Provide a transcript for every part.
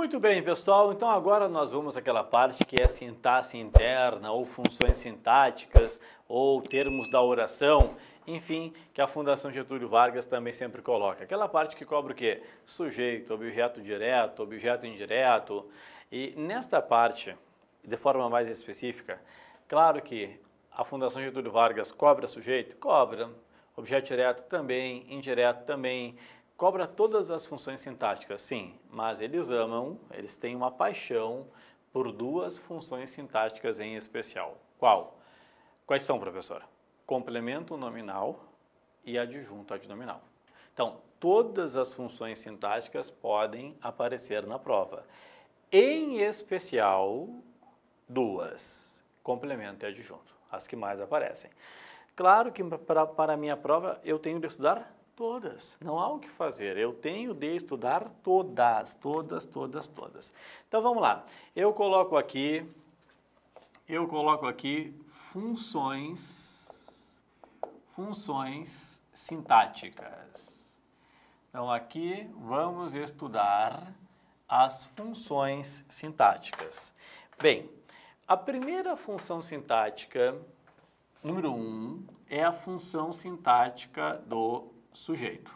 Muito bem, pessoal. Então agora nós vamos àquela parte que é sintaxe interna ou funções sintáticas ou termos da oração, enfim, que a Fundação Getúlio Vargas também sempre coloca. Aquela parte que cobra o quê? Sujeito, objeto direto, objeto indireto. E nesta parte, de forma mais específica, claro que a Fundação Getúlio Vargas cobra sujeito? Cobra. Objeto direto também, indireto também. Cobra todas as funções sintáticas, sim, mas eles têm uma paixão por duas funções sintáticas em especial. Quais são, professor? Complemento nominal e adjunto adnominal. Então, todas as funções sintáticas podem aparecer na prova. Em especial, duas, complemento e adjunto, as que mais aparecem. Claro que para a minha prova eu tenho de estudar todas, não há o que fazer, eu tenho de estudar todas. Então vamos lá, eu coloco aqui funções sintáticas. Então aqui vamos estudar as funções sintáticas. Bem, a primeira função sintática, número 1, é a função sintática do sujeito.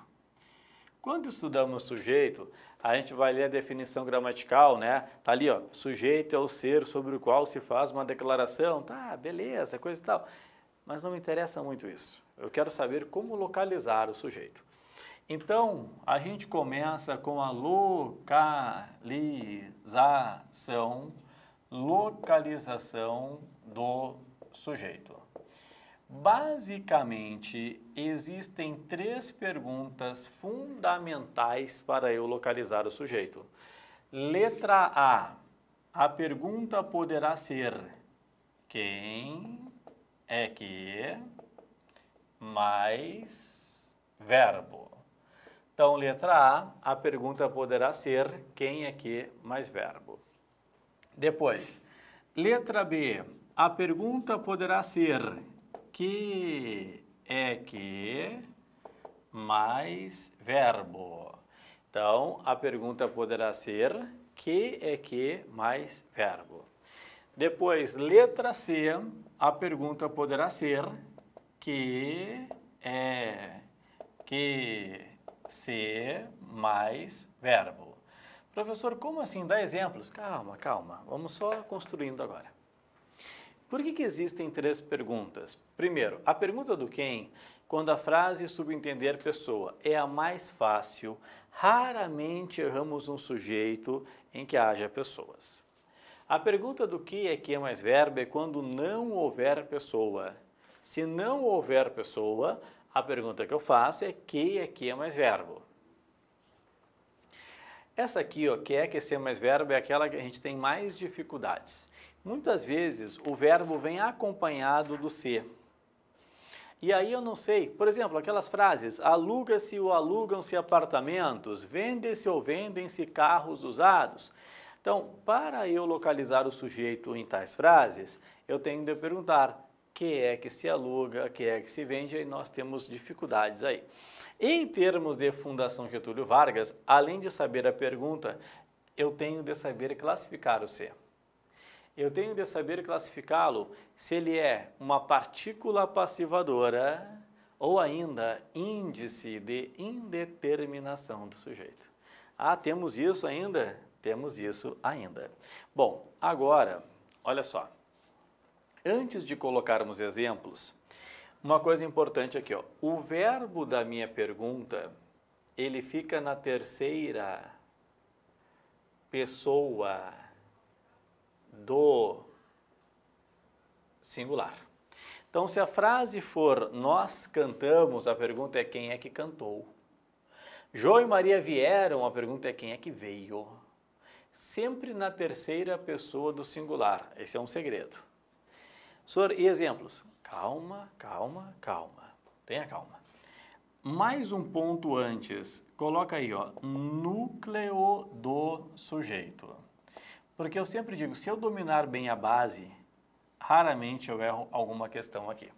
Quando estudamos sujeito, a gente vai ler a definição gramatical, né? Tá ali, ó, sujeito é o ser sobre o qual se faz uma declaração. Tá, beleza, coisa e tal. Mas não me interessa muito isso. Eu quero saber como localizar o sujeito. Então, a gente começa com a localização do sujeito. Basicamente, existem três perguntas fundamentais para eu localizar o sujeito. Letra A pergunta poderá ser quem é que mais verbo. Então, letra A pergunta poderá ser quem é que mais verbo. Depois, letra B, a pergunta poderá ser que é que mais verbo. Então, a pergunta poderá ser que é que mais verbo. Depois, letra C, a pergunta poderá ser que é que se mais verbo. Professor, como assim? Dá exemplos? Calma, vamos só construindo agora. Por que existem três perguntas? Primeiro, a pergunta do quem, quando a frase subentender pessoa, é a mais fácil, raramente erramos um sujeito em que haja pessoas. A pergunta do que é mais verbo é quando não houver pessoa. Se não houver pessoa, a pergunta que eu faço é que é mais verbo. Essa aqui, ó, que é ser mais verbo, é aquela que a gente tem mais dificuldades. Muitas vezes o verbo vem acompanhado do ser. E aí eu não sei, por exemplo, aquelas frases, aluga-se ou alugam-se apartamentos, vende-se ou vendem-se carros usados. Então, para eu localizar o sujeito em tais frases, eu tenho de perguntar que é que se aluga, que é que se vende, e nós temos dificuldades aí. Em termos de Fundação Getúlio Vargas, além de saber a pergunta, eu tenho de saber classificar o ser. Eu tenho de saber classificá-lo se ele é uma partícula passivadora ou ainda índice de indeterminação do sujeito. Ah, temos isso ainda? Temos isso ainda. Bom, agora, olha só. Antes de colocarmos exemplos, uma coisa importante aqui, ó. O verbo da minha pergunta, ele fica na terceira pessoa do singular. Então, se a frase for nós cantamos, a pergunta é quem é que cantou. João e Maria vieram, a pergunta é quem é que veio. Sempre na terceira pessoa do singular. Esse é um segredo. Senhor, e exemplos? Calma. Tenha calma. Mais um ponto antes. Coloca aí, ó, núcleo do sujeito. Porque eu sempre digo, se eu dominar bem a base, raramente eu erro alguma questão aqui.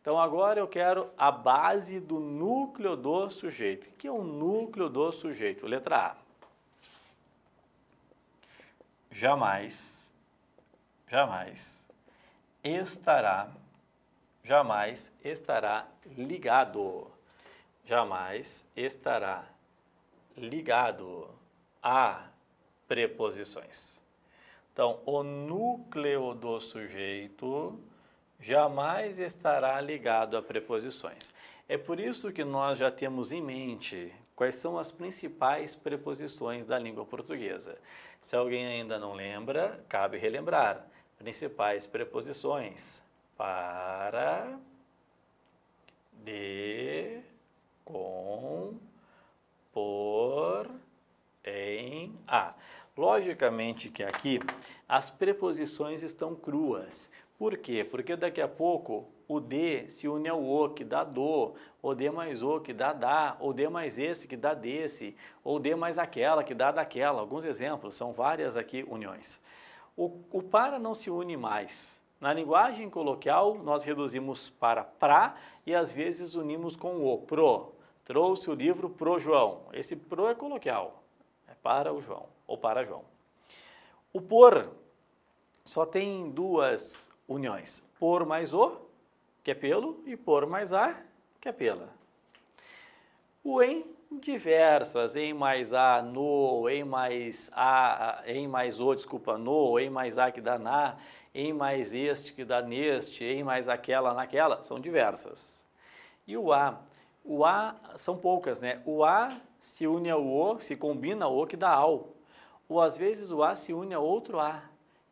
Então agora eu quero a base do núcleo do sujeito. O que é o núcleo do sujeito? Letra A. jamais estará ligado. Jamais estará ligado a preposições. Então, o núcleo do sujeito jamais estará ligado a preposições. É por isso que nós já temos em mente quais são as principais preposições da língua portuguesa. Se alguém ainda não lembra, cabe relembrar. Principais preposições: para, de, com, por, em, a. Logicamente que aqui as preposições estão cruas. Por quê? Porque daqui a pouco o de se une ao o, que dá do, ou de mais o, que dá da, ou de mais esse, que dá desse, ou de mais aquela, que dá daquela. Alguns exemplos, são várias aqui uniões. O para não se une mais. Na linguagem coloquial, nós reduzimos para pra e às vezes unimos com o pro. Trouxe o livro pro João. Esse pro é coloquial, é para o João ou para João. O por só tem duas uniões. Por mais o, que é pelo, e por mais a, que é pela. O em, diversas, em mais a, no, em mais a, em mais o, desculpa, no, em mais a que dá na, em mais este que dá neste, em mais aquela naquela, são diversas. E o a são poucas, né? O a se une ao o, se combina ao o que dá ao. Ou às vezes o a se une a outro a.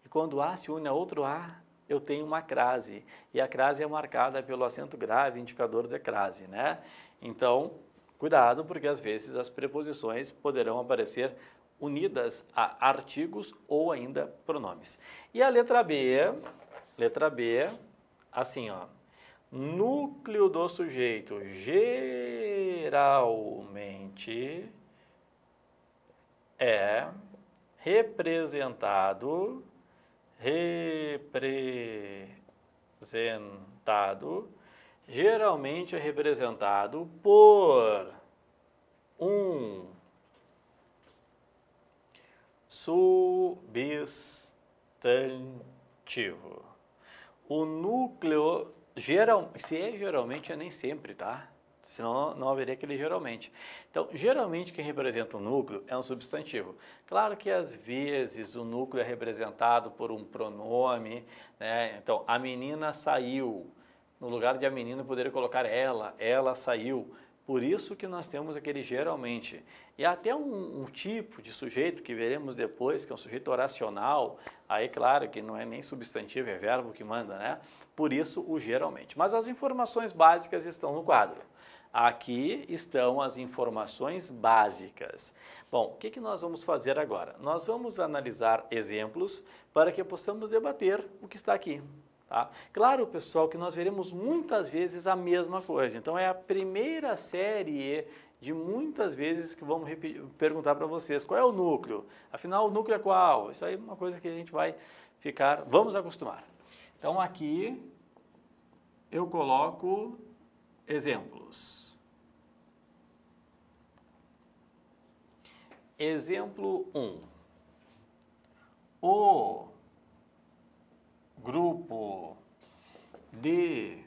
E quando o a se une a outro a, eu tenho uma crase. E a crase é marcada pelo acento grave, indicador de crase, né? Então, cuidado, porque às vezes as preposições poderão aparecer unidas a artigos ou ainda pronomes. E a letra B, assim, ó. Núcleo do sujeito geralmente é representado geralmente é representado por um substantivo. O núcleo, se é geralmente, é nem sempre, tá? Senão não haveria aquele geralmente. Então, geralmente quem representa o núcleo é um substantivo. Claro que às vezes o núcleo é representado por um pronome, né? Então, a menina saiu. No lugar de a menina, eu poderia colocar ela saiu. Por isso que nós temos aquele geralmente. E até um tipo de sujeito que veremos depois, que é um sujeito oracional, aí claro que não é nem substantivo, é verbo que manda, né? Por isso o geralmente. Mas as informações básicas estão no quadro. Aqui estão as informações básicas. Bom, o que nós vamos fazer agora? Nós vamos analisar exemplos para que possamos debater o que está aqui. Tá? Claro, pessoal, que nós veremos muitas vezes a mesma coisa. Então, é a primeira série de muitas vezes que vamos perguntar para vocês qual é o núcleo. Afinal, o núcleo é qual? Isso aí é uma coisa que a gente vai vamos acostumar. Então, aqui eu coloco exemplos. Exemplo 1. O grupo de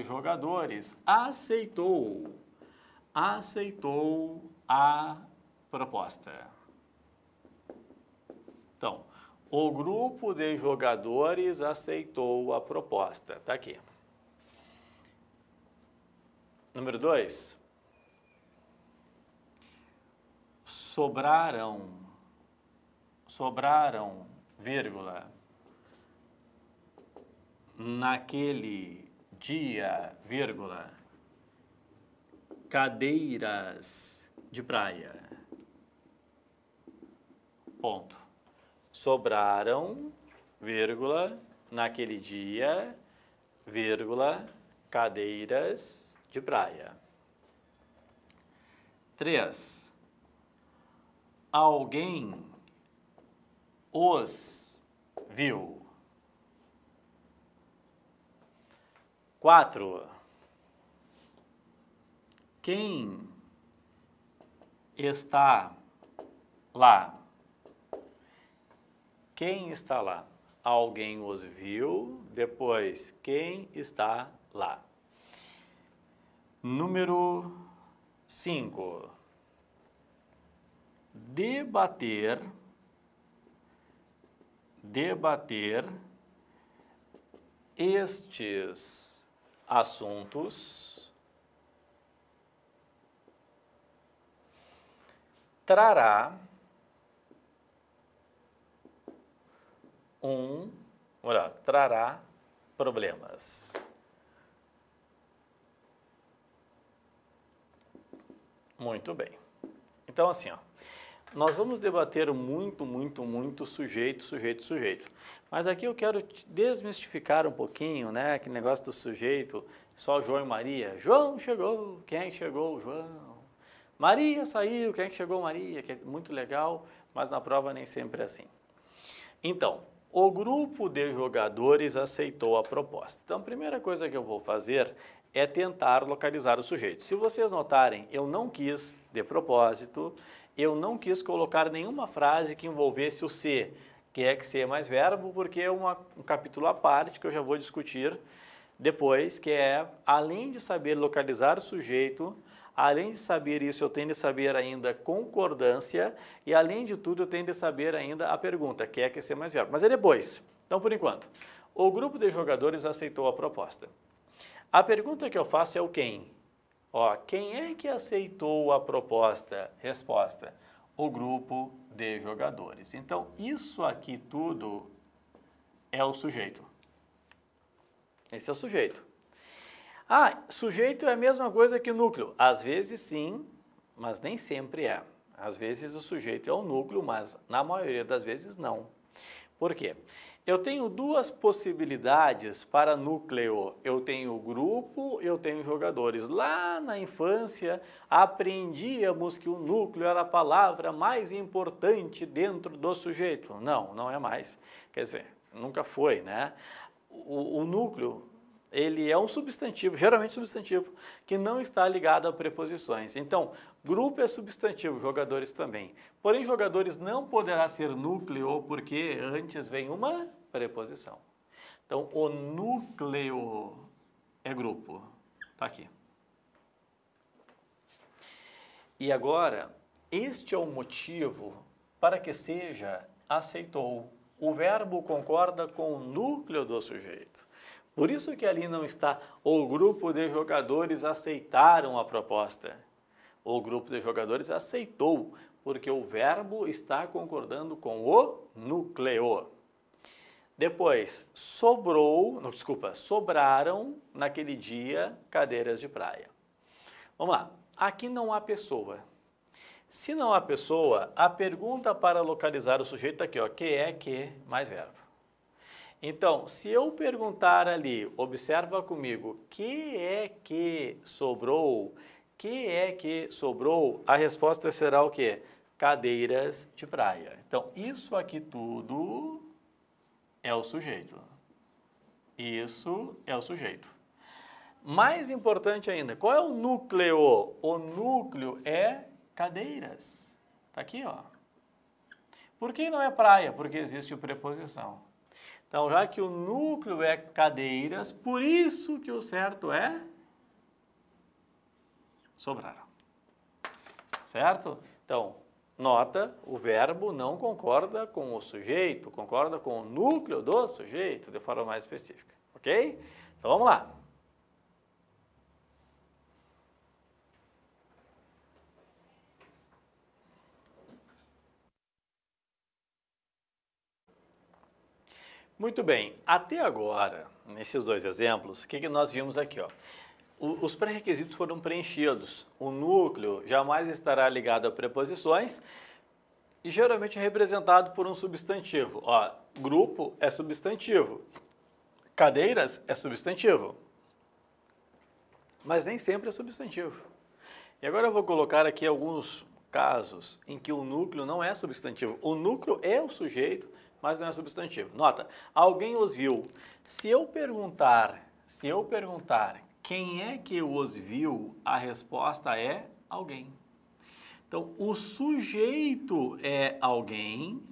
jogadores, aceitou a proposta. Então, o grupo de jogadores aceitou a proposta. Tá aqui. Número 2. Sobraram, vírgula, naquele dia, vírgula, cadeiras de praia. Ponto. Sobraram, vírgula, naquele dia, vírgula, cadeiras de praia. 3. Alguém os viu. 4. Quem está lá. Quem está lá? Alguém os viu. Depois, quem está lá? Número 5. Debater estes assuntos trará trará problemas. Muito bem. Então, assim, ó, nós vamos debater muito sujeito. Mas aqui eu quero desmistificar um pouquinho, né, aquele negócio do sujeito, só João e Maria. João chegou, quem é que chegou? João. Maria saiu, quem é que chegou? Maria, que é muito legal, mas na prova nem sempre é assim. Então, o grupo de jogadores aceitou a proposta. Então, a primeira coisa que eu vou fazer é tentar localizar o sujeito. Se vocês notarem, eu não quis, de propósito, eu não quis colocar nenhuma frase que envolvesse o se, que é que ser mais verbo, porque é um capítulo à parte que eu já vou discutir depois, que é, além de saber localizar o sujeito, além de saber isso, eu tenho de saber ainda concordância e, além de tudo, eu tenho de saber ainda a pergunta, que é que ser mais verbo. Mas é depois. Então, por enquanto, o grupo de jogadores aceitou a proposta. A pergunta que eu faço é o quem. Ó, quem é que aceitou a proposta? Resposta, o grupo de jogadores. Então, isso aqui tudo é o sujeito. Esse é o sujeito. Ah, sujeito é a mesma coisa que núcleo. Às vezes sim, mas nem sempre é. Às vezes o sujeito é o núcleo, mas na maioria das vezes não. Por quê? Eu tenho duas possibilidades para núcleo. Eu tenho grupo, eu tenho jogadores. Lá na infância, aprendíamos que o núcleo era a palavra mais importante dentro do sujeito. Não, não é mais. Quer dizer, nunca foi, né? O núcleo, ele é um substantivo, geralmente substantivo, que não está ligado a preposições. Então, grupo é substantivo, jogadores também. Porém, jogadores não poderá ser núcleo porque antes vem uma preposição. Então, o núcleo é grupo. Está aqui. E agora, este é o motivo para que seja aceitou. O verbo concorda com o núcleo do sujeito. Por isso que ali não está o grupo de jogadores aceitaram a proposta. O grupo de jogadores aceitou, porque o verbo está concordando com o núcleo. Depois, sobraram naquele dia cadeiras de praia. Vamos lá, aqui não há pessoa. Se não há pessoa, a pergunta para localizar o sujeito está aqui, ó, que é que mais verbo. Então, se eu perguntar ali, observa comigo, que é que sobrou? Que é que sobrou? A resposta será o quê? Cadeiras de praia. Então, isso aqui tudo é o sujeito. Isso é o sujeito. Mais importante ainda, qual é o núcleo? O núcleo é cadeiras. Está aqui, ó. Por que não é praia? Porque existe a preposição. Então, já que o núcleo é cadeiras, por isso que o certo é sobraram. Certo? Então, nota, o verbo não concorda com o sujeito, concorda com o núcleo do sujeito, de forma mais específica. Ok? Então, vamos lá. Muito bem, até agora, nesses dois exemplos, o que nós vimos aqui? Ó? Os pré-requisitos foram preenchidos. O núcleo jamais estará ligado a preposições e geralmente é representado por um substantivo. Ó, grupo é substantivo, cadeiras é substantivo, mas nem sempre é substantivo. E agora eu vou colocar aqui alguns casos em que o núcleo não é substantivo. O núcleo é o sujeito, mas não é substantivo. Nota, alguém os viu. Se eu perguntar quem é que os viu, a resposta é alguém. Então, o sujeito é alguém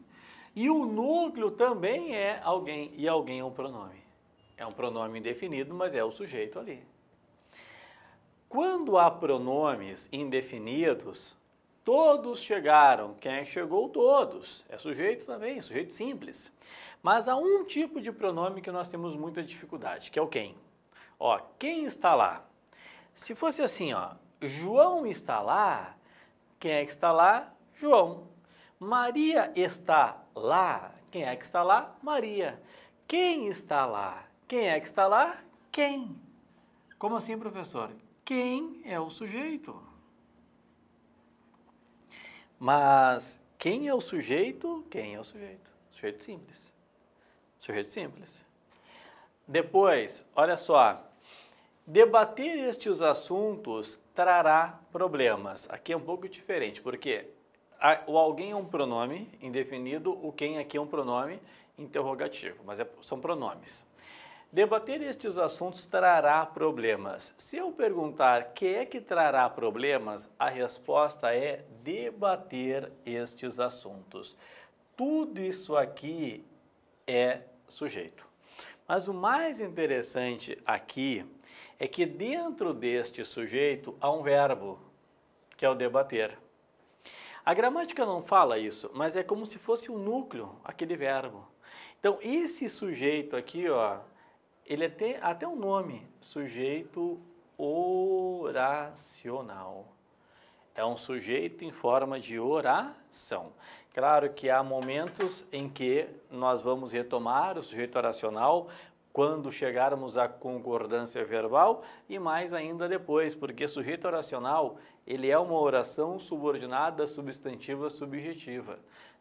e o núcleo também é alguém. E alguém é um pronome. É um pronome indefinido, mas é o sujeito ali. Quando há pronomes indefinidos, todos chegaram. Quem é que chegou? Todos. É sujeito também, sujeito simples. Mas há um tipo de pronome que nós temos muita dificuldade, que é o quem. Ó, quem está lá? Se fosse assim, ó, João está lá, quem é que está lá? João. Maria está lá, quem é que está lá? Maria. Quem está lá? Quem é que está lá? Quem? Como assim, professor? Quem é o sujeito? Mas quem é o sujeito? Quem é o sujeito? Sujeito simples. Sujeito simples. Depois, olha só. Debater estes assuntos trará problemas. Aqui é um pouco diferente, porque o alguém é um pronome indefinido, o quem aqui é um pronome interrogativo, mas são pronomes. Debater estes assuntos trará problemas. Se eu perguntar que é que trará problemas, a resposta é debater estes assuntos. Tudo isso aqui é sujeito. Mas o mais interessante aqui é que dentro deste sujeito há um verbo, que é o debater. A gramática não fala isso, mas é como se fosse o núcleo, aquele verbo. Então, esse sujeito aqui, ó, ele tem até um nome, sujeito oracional. É um sujeito em forma de oração. Claro que há momentos em que nós vamos retomar o sujeito oracional quando chegarmos à concordância verbal e mais ainda depois, porque sujeito oracional, ele é uma oração subordinada substantiva subjetiva.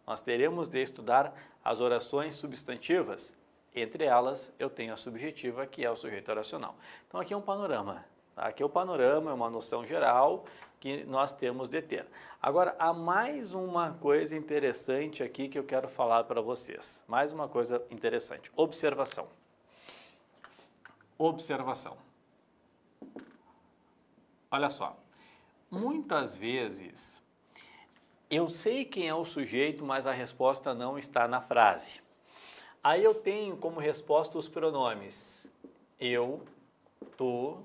Nós teremos de estudar as orações substantivas. Entre elas, eu tenho a subjetiva, que é o sujeito oracional. Então, aqui é um panorama. Tá? Aqui é o panorama, é uma noção geral que nós temos de ter. Agora, há mais uma coisa interessante aqui que eu quero falar para vocês. Mais uma coisa interessante. Observação. Observação. Olha só. Muitas vezes, eu sei quem é o sujeito, mas a resposta não está na frase. Aí eu tenho como resposta os pronomes eu, tu,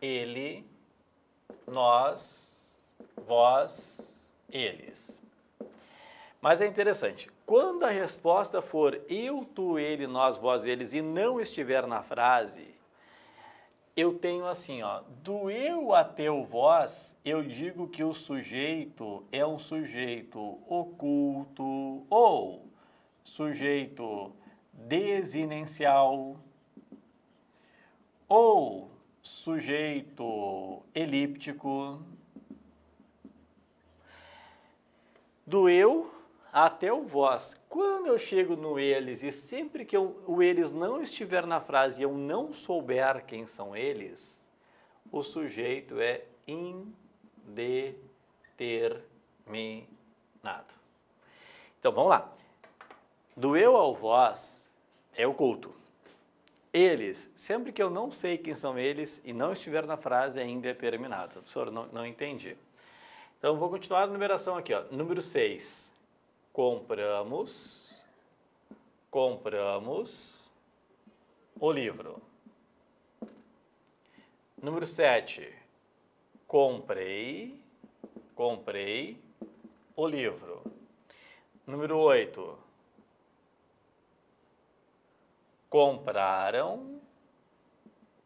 ele, nós, vós, eles. Mas é interessante, quando a resposta for eu, tu, ele, nós, vós, eles e não estiver na frase, eu tenho assim, ó, do eu até o vós, eu digo que o sujeito é um sujeito oculto ou sujeito desinencial ou sujeito elíptico. Do eu até o vós. Quando eu chego no eles e sempre que o eles não estiver na frase e eu não souber quem são eles, o sujeito é indeterminado. Então vamos lá. Do eu ao vós é oculto. Eles, sempre que eu não sei quem são eles e não estiver na frase, é indeterminado. Professor, não entendi. Então, vou continuar a numeração aqui. Ó. Número 6. Compramos o livro. Número 7. Comprei o livro. Número 8.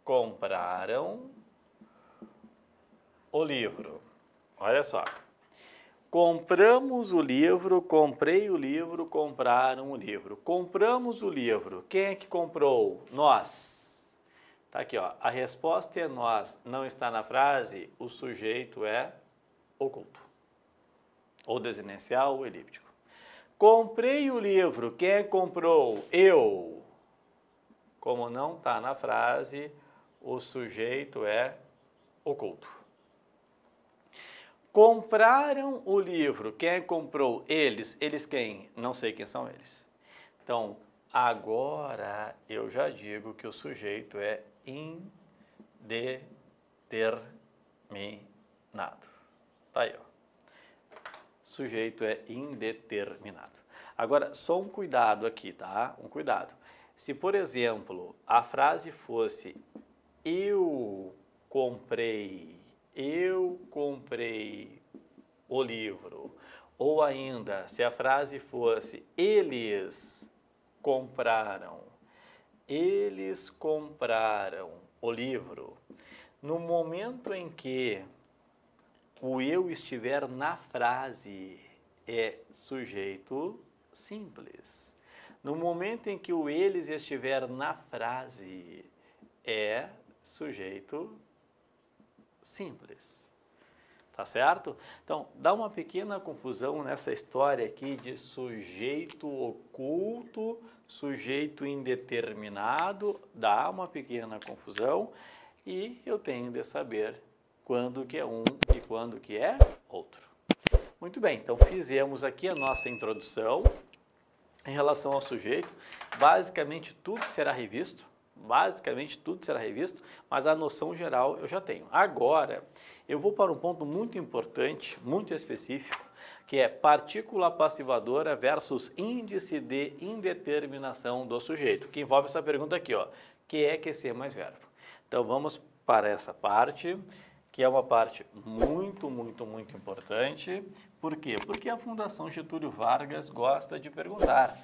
Compraram o livro. Olha só. Compramos o livro, comprei o livro, compraram o livro. Compramos o livro. Quem é que comprou? Nós. Tá aqui, ó. A resposta é nós. Não está na frase, o sujeito é oculto. Ou desinencial ou elíptico. Comprei o livro. Quem é que comprou? Eu. Como não está na frase, o sujeito é oculto. Compraram o livro. Quem comprou? Eles. Eles quem? Não sei quem são eles. Então, agora eu já digo que o sujeito é indeterminado. Tá aí, ó. Sujeito é indeterminado. Agora, só um cuidado aqui, tá? Um cuidado. Se, por exemplo, a frase fosse eu comprei o livro, ou ainda, se a frase fosse eles compraram o livro, no momento em que o eu estiver na frase, é sujeito simples. No momento em que o eles estiver na frase, é sujeito simples. Tá certo? Então, dá uma pequena confusão nessa história aqui de sujeito oculto, sujeito indeterminado, dá uma pequena confusão e eu tenho de saber quando que é um e quando que é outro. Muito bem, então fizemos aqui a nossa introdução em relação ao sujeito. Basicamente tudo será revisto, mas a noção geral eu já tenho. Agora, eu vou para um ponto muito importante, muito específico, que é partícula passivadora versus índice de indeterminação do sujeito, que envolve essa pergunta aqui, ó, que é QC mais verbo. Então vamos para essa parte, que é uma parte muito importante. Por quê? Porque a Fundação Getúlio Vargas gosta de perguntar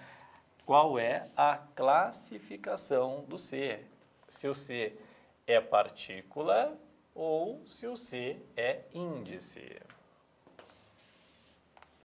qual é a classificação do C. Se o C é partícula ou se o C é índice.